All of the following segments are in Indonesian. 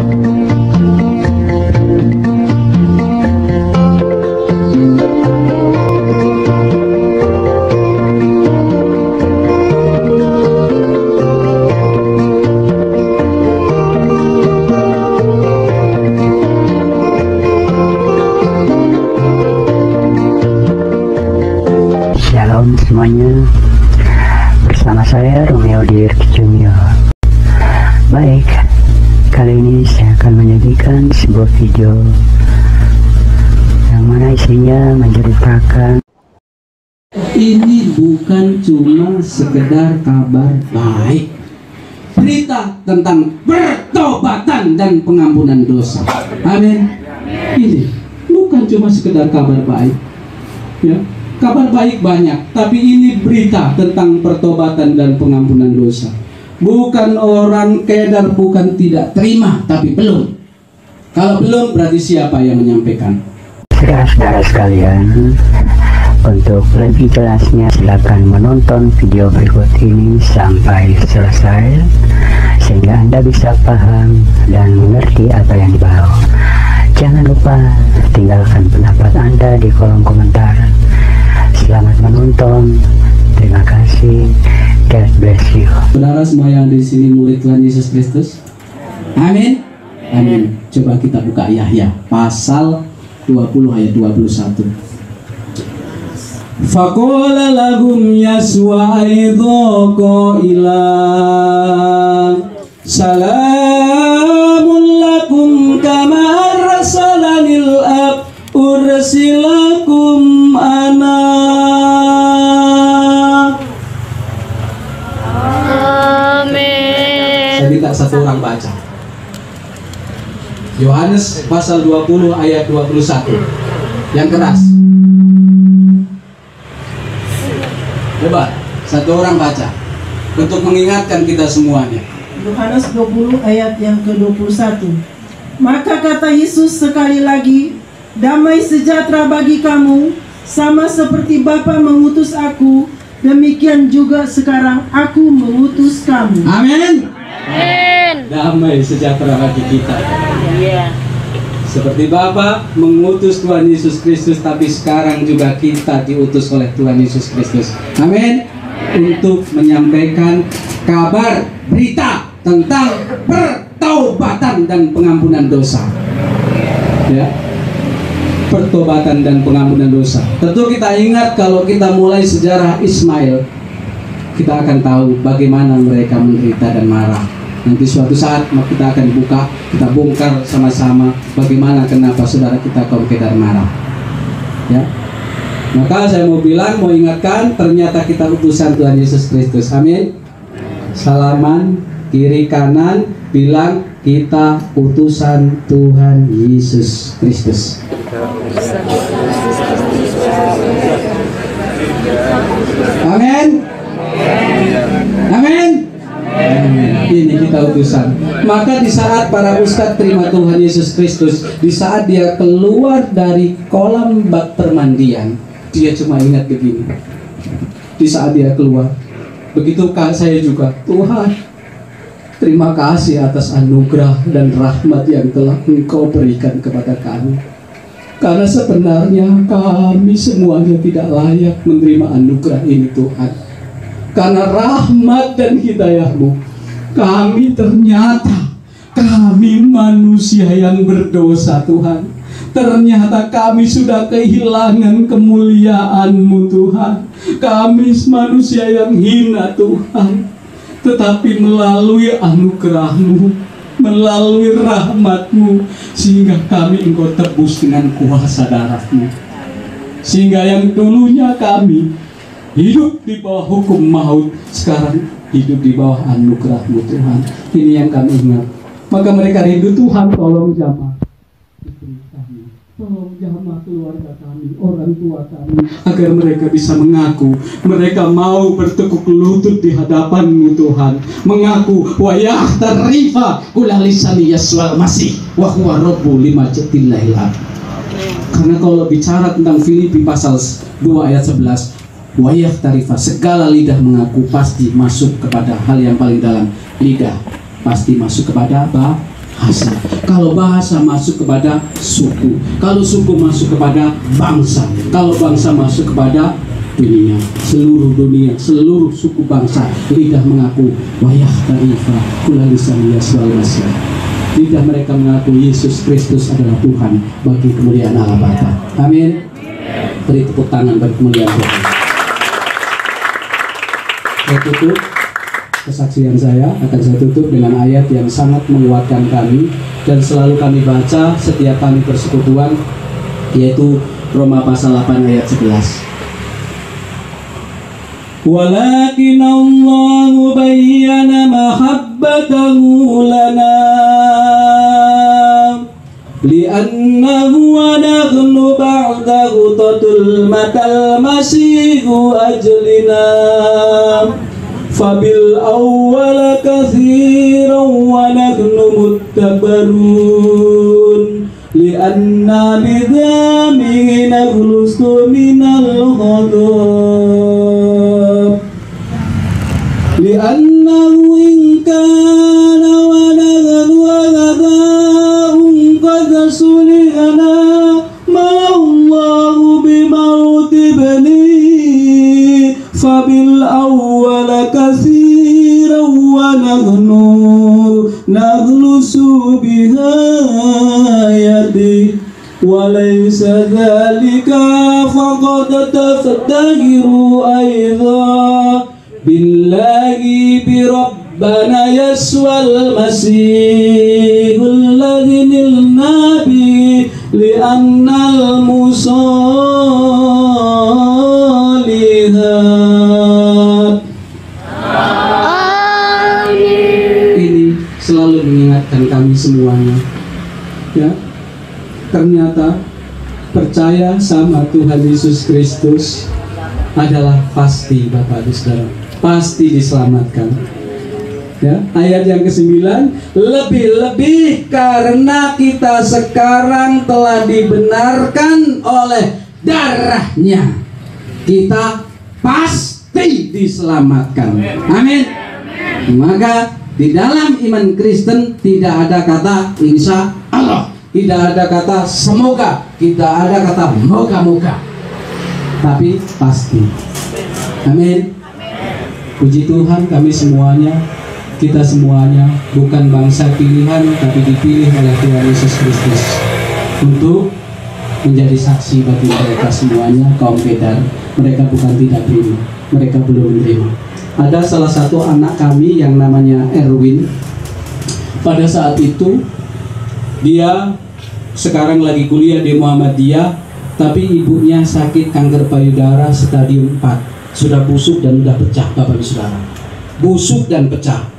Shalom semuanya, bersama saya Romeo Dirk Junior. Baik, kali ini saya akan menyajikan sebuah video yang mana isinya menceritakan ini bukan cuma sekedar kabar baik, berita tentang pertobatan dan pengampunan dosa. Amin. Ini bukan cuma sekedar kabar baik, ya. Kabar baik banyak, tapi ini berita tentang pertobatan dan pengampunan dosa. Bukan orang kedar, bukan tidak terima, tapi belum. Kalau belum, berarti siapa yang menyampaikan? saudara-saudara sekalian. Untuk lebih jelasnya silakan menonton video berikut ini sampai selesai, sehingga Anda bisa paham dan mengerti apa yang dibahas. Jangan lupa tinggalkan pendapat Anda di kolom komentar. Selamat menonton. Terima kasih. God bless you. Saudara semua yang di sini murid Tuhan Yesus Kristus. Amin. Amin. Coba kita buka Yahya pasal 20 ayat 21. Faqala lahum Yaswa aidha qailan salamun lakum kama arsalanil ab ursilakum ana. Amin. Saya minta satu orang baca Yohanes pasal 20 ayat 21 yang keras. Coba satu orang baca untuk mengingatkan kita semuanya. Yohanes 20 ayat yang ke-21. Maka kata Yesus sekali lagi, damai sejahtera bagi kamu, sama seperti Bapa mengutus aku, demikian juga sekarang aku mengutus kamu. Amin. Amin. Damai sejahtera bagi kita. Iya. Seperti Bapa mengutus Tuhan Yesus Kristus, tapi sekarang juga kita diutus oleh Tuhan Yesus Kristus. Amin. Untuk menyampaikan kabar berita tentang pertobatan dan pengampunan dosa. Ya. Pertobatan dan pengampunan dosa. Tentu kita ingat kalau kita mulai sejarah Ismail, kita akan tahu bagaimana mereka menderita dan marah. Nanti suatu saat kita akan buka, kita bongkar sama-sama bagaimana kenapa saudara kita kaum kedar marah. Ya. Maka saya mau bilang, mau ingatkan, ternyata kita utusan Tuhan Yesus Kristus. Amin. Salaman kiri kanan, bilang kita utusan Tuhan Yesus Kristus. Amin. Amin. Ini kita utusan. Maka di saat para ustadz terima Tuhan Yesus Kristus, di saat dia keluar dari kolam bak permandian, dia cuma ingat begini. Di saat dia keluar, begitu saya juga, Tuhan, terima kasih atas anugerah dan rahmat yang telah Engkau berikan kepada kami. Karena sebenarnya kami semuanya tidak layak menerima anugerah ini, Tuhan. Karena rahmat dan hidayah-Mu, kami manusia yang berdosa, Tuhan. Ternyata kami sudah kehilangan kemuliaan-Mu, Tuhan. Kami manusia yang hina, Tuhan. Tetapi melalui anugerah-Mu, melalui rahmat-Mu, sehingga kami Engkau tebus dengan kuasa darah-Mu. Sehingga yang dulunya kami hidup di bawah hukum maut, sekarang hidup di bawah anugerah-Mu, Tuhan. Ini yang kami ingat. Maka mereka rindu, Tuhan, tolong jamah istri kami, tolong jamah keluarga kami, orang tua kami, agar mereka bisa mengaku mereka mau bertekuk lutut di hadapan-Mu, Tuhan. Mengaku wa yahtarifa kula lisani Yaswal Masih wa huwa rabbu lima jatillahil ab. Karena kalau bicara tentang Filipi pasal 2 ayat 11, wayah tarifah, segala lidah mengaku pasti masuk kepada hal yang paling dalam. Lidah pasti masuk kepada apa? bahasa. Kalau bahasa masuk kepada suku, kalau suku masuk kepada bangsa, kalau bangsa masuk kepada dunia, seluruh dunia, seluruh suku bangsa, lidah mengaku wayah tarifa kula lisan Yeswal Masih. Lidah mereka mengaku Yesus Kristus adalah Tuhan bagi kemuliaan Allah Bapa. Amin. Beri tepuk tangan bagi kemuliaan Tuhan. Saya tutup kesaksian saya, akan saya tutup dengan ayat yang sangat menguatkan kami dan selalu kami baca setiap kali persekutuan, yaitu Roma pasal 8 ayat 11. Walakin Allah bayyana mahabbatahu lana li'annahu wa nahnu ba'dahu tatul matal masihu ajlina fabil awwala kathiran wa nahnu muttabarun li'anna bidhami naghlusu minal ghadab li'annahu in kana wa nahnu ghadabun qad sulihana ma Allahu bimauti bani fabil awwala kathiran wa nahnu naghlusu bihayati walaysa dhalika faqad taftahiru aidha billahi bi rabbana Yeswal Masihul ladzi nilna bi li'annal musalihat. Ini selalu mengingatkan kami semuanya, ya, ternyata percaya sama Tuhan Yesus Kristus adalah pasti, Bapak Ibu Saudara, pasti diselamatkan. Ya, ayat yang ke-9, lebih-lebih karena kita sekarang telah dibenarkan oleh darahnya, kita pasti diselamatkan. Amin. Maka di dalam iman Kristen tidak ada kata insya Allah, tidak ada kata semoga, tidak ada kata moga-moga, tapi pasti. Amin. Puji Tuhan, kami semuanya, kita semuanya bukan bangsa pilihan, tapi dipilih oleh Tuhan Yesus Kristus untuk menjadi saksi bagi mereka semuanya, kaum Kedar. Mereka bukan tidak terima, mereka belum menerima. Ada salah satu anak kami yang namanya Erwin. Pada saat itu dia sekarang lagi kuliah di Muhammadiyah, tapi ibunya sakit kanker payudara stadium 4. Sudah busuk dan sudah pecah, Bapak Ibu Saudara. Busuk dan pecah.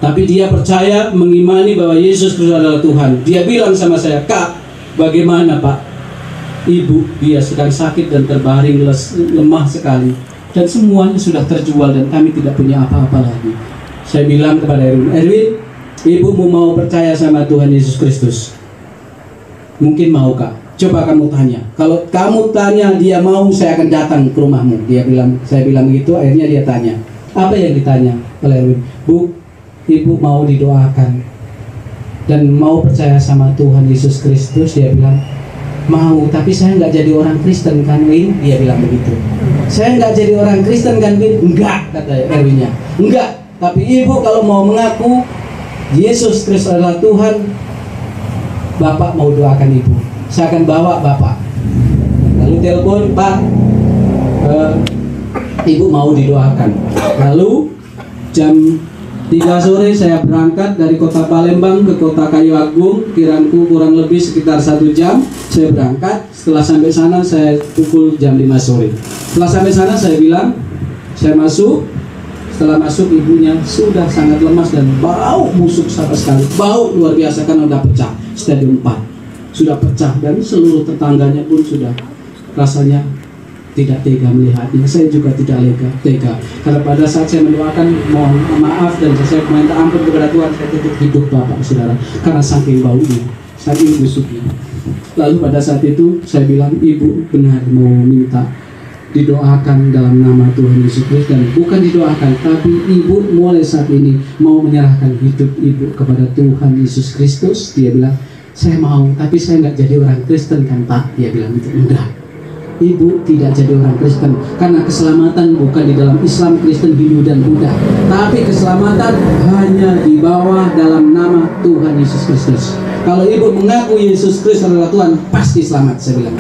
Tapi dia percaya, mengimani bahwa Yesus Kristus adalah Tuhan. Dia bilang sama saya, "Kak, bagaimana Pak? Ibu dia sedang sakit dan terbaring lemah sekali. Dan semuanya sudah terjual dan kami tidak punya apa-apa lagi." Saya bilang kepada Erwin, "Ibumu mau percaya sama Tuhan Yesus Kristus? Mungkin mau, Kak. Coba kamu tanya. Kalau kamu tanya dia mau, saya akan datang ke rumahmu." Dia bilang, saya bilang begitu. Akhirnya dia tanya. Apa yang ditanya oleh Erwin? "Bu, ibu mau didoakan dan mau percaya sama Tuhan Yesus Kristus?" Dia bilang, "Mau, tapi saya nggak jadi orang Kristen kan, Win?" Dia bilang begitu. "Saya nggak jadi orang Kristen kan, Win?" "Enggak," kata Erwinnya. "Enggak, tapi ibu kalau mau mengaku Yesus Kristus adalah Tuhan, Bapak mau doakan ibu. Saya akan bawa Bapak." Lalu telepon, "Pak, ibu mau didoakan." Lalu jam 3 sore saya berangkat dari kota Palembang ke kota Kayu Agung, kiraanku kurang lebih sekitar 1 jam. Saya berangkat, setelah sampai sana saya pukul jam 5 sore. Setelah sampai sana saya bilang, saya masuk. Setelah masuk ibunya sudah sangat lemas dan bau busuk sama sekali. Bau luar biasa karena sudah pecah, stadium 4. Sudah pecah dan seluruh tetangganya pun sudah rasanya tidak tega melihatnya. Saya juga tidak tega. Karena pada saat saya mendoakan mohon maaf dan saya minta ampun kepada Tuhan, saya tutup hidup Bapak Saudara karena saking baunya, saking busuknya. Lalu pada saat itu saya bilang, "Ibu benar mau minta didoakan dalam nama Tuhan Yesus Kristus, dan bukan didoakan, tapi ibu mulai saat ini mau menyerahkan hidup ibu kepada Tuhan Yesus Kristus. Dia bilang, saya mau, tapi saya nggak jadi orang Kristen kan Pak? Dia bilang itu enggak. Ibu tidak jadi orang Kristen karena keselamatan bukan di dalam Islam, Kristen, Hindu, dan Buddha, tapi keselamatan hanya di bawah dalam nama Tuhan Yesus Kristus. Kalau ibu mengaku Yesus Kristus adalah Tuhan, pasti selamat, saya bilang.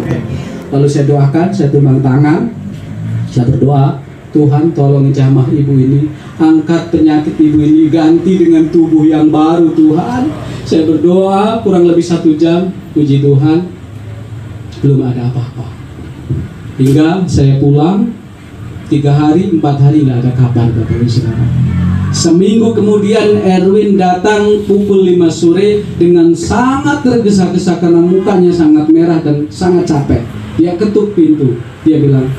Lalu saya doakan, saya tumbang tangan, saya berdoa, Tuhan tolong jamah ibu ini, angkat penyakit ibu ini, ganti dengan tubuh yang baru Tuhan. Saya berdoa kurang lebih 1 jam, puji Tuhan, belum ada apa-apa. Hingga saya pulang 3 hari, 4 hari nggak ada kabar Bapak Ibu Saudara. Seminggu kemudian Erwin datang pukul 5 sore dengan sangat tergesa-gesa karena mukanya sangat merah dan sangat capek. Dia ketuk pintu, dia bilang,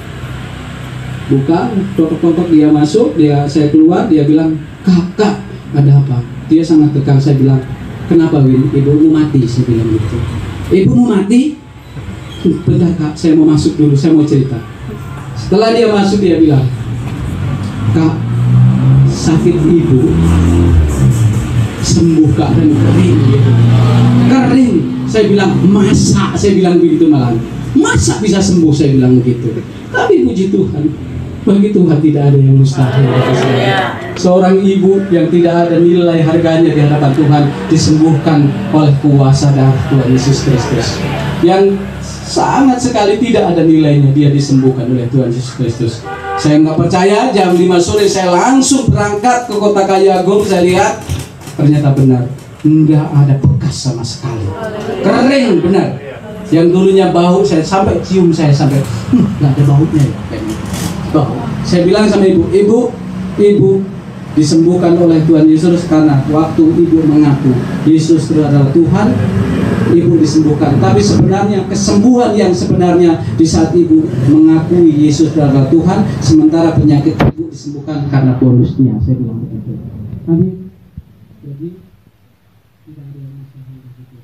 buka, totok-totok, dia masuk, saya keluar, dia bilang, Kak, ada apa? Dia sangat tegang. Saya bilang, kenapa Win? Ibumu mati, saya bilang gitu. Ibumu mati? Bentar Kak, saya mau masuk dulu, saya mau cerita. Setelah dia masuk, dia bilang, Kak, sakit ibu sembuh Kak, dan kering gitu. Kering. Saya bilang, masa? Saya bilang begitu malah. Masa bisa sembuh? Saya bilang begitu. Tapi puji Tuhan, bagi Tuhan tidak ada yang mustahil. Seorang ibu yang tidak ada nilai harganya di hadapan Tuhan disembuhkan oleh kuasa darah Tuhan Yesus Kristus, yang sangat sekali tidak ada nilainya, dia disembuhkan oleh Tuhan Yesus Kristus. Saya nggak percaya, jam 5 sore saya langsung berangkat ke kota Kayagung. Saya lihat ternyata benar, nggak ada bekas sama sekali, kering benar. Yang dulunya bau, saya sampai cium, saya sampai nggak ada baunya ya. Bau. Saya bilang sama ibu disembuhkan oleh Tuhan Yesus, karena waktu ibu mengaku Yesus itu adalah Tuhan, ibu disembuhkan. Tapi sebenarnya kesembuhan yang sebenarnya di saat ibu mengakui Yesus adalah Tuhan, sementara penyakit ibu disembuhkan karena bonusnya. Saya bilang begitu. Amin. Jadi tidak ada yang mustahil begitu.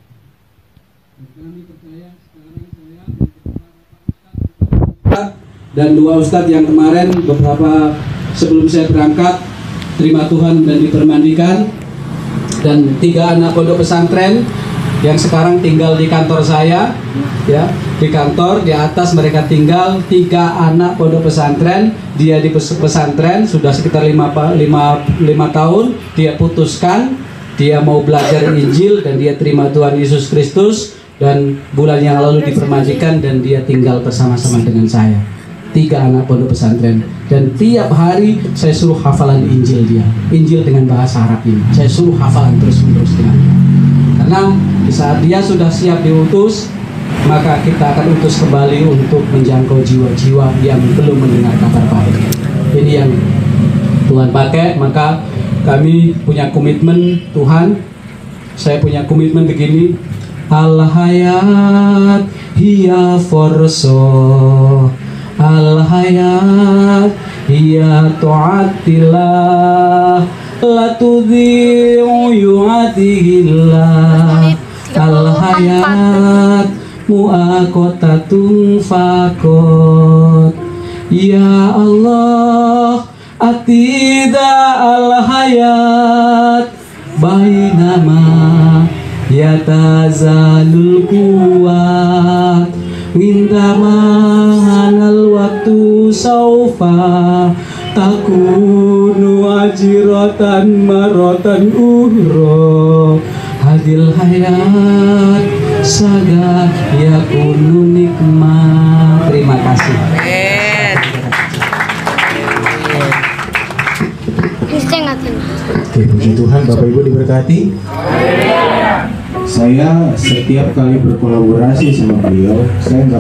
Kami percaya sekarang saya dan 2 ustadz yang kemarin beberapa sebelum saya berangkat terima Tuhan dan dipermandikan, dan 3 anak pondok pesantren yang sekarang tinggal di kantor saya, ya, di kantor di atas mereka tinggal 3 anak pondok pesantren. Dia di pesantren sudah sekitar 5 tahun. Dia putuskan dia mau belajar Injil dan dia terima Tuhan Yesus Kristus, dan bulan yang lalu dipermandikan dan dia tinggal bersama-sama dengan saya. 3 anak pondok pesantren, dan tiap hari saya suruh hafalan Injil dia, Injil dengan bahasa Arab ini. Saya suruh hafalan terus-menerus dengan dia. Karena di saat dia sudah siap diutus, maka kita akan utus kembali untuk menjangkau jiwa-jiwa yang belum mendengar kabar baik. Ini yang Tuhan pakai. Maka kami punya komitmen, Tuhan, saya punya komitmen begini, Al-Hayat hiya forso, Al-Hayat hiya tu'atillah, la tudhi'u yu'atihillah. Al-Hayat mu'akotatun fakot. Ya Allah, atida al-hayat bainama yatazalul kuwat windama hanal waktu saufa takunu ajiratan marotan uhro hadil hayat saga yakunu nikmat. Terima kasih. Oke, puji Tuhan, Bapak Ibu diberkati. Saya setiap kali berkolaborasi sama beliau, saya nggak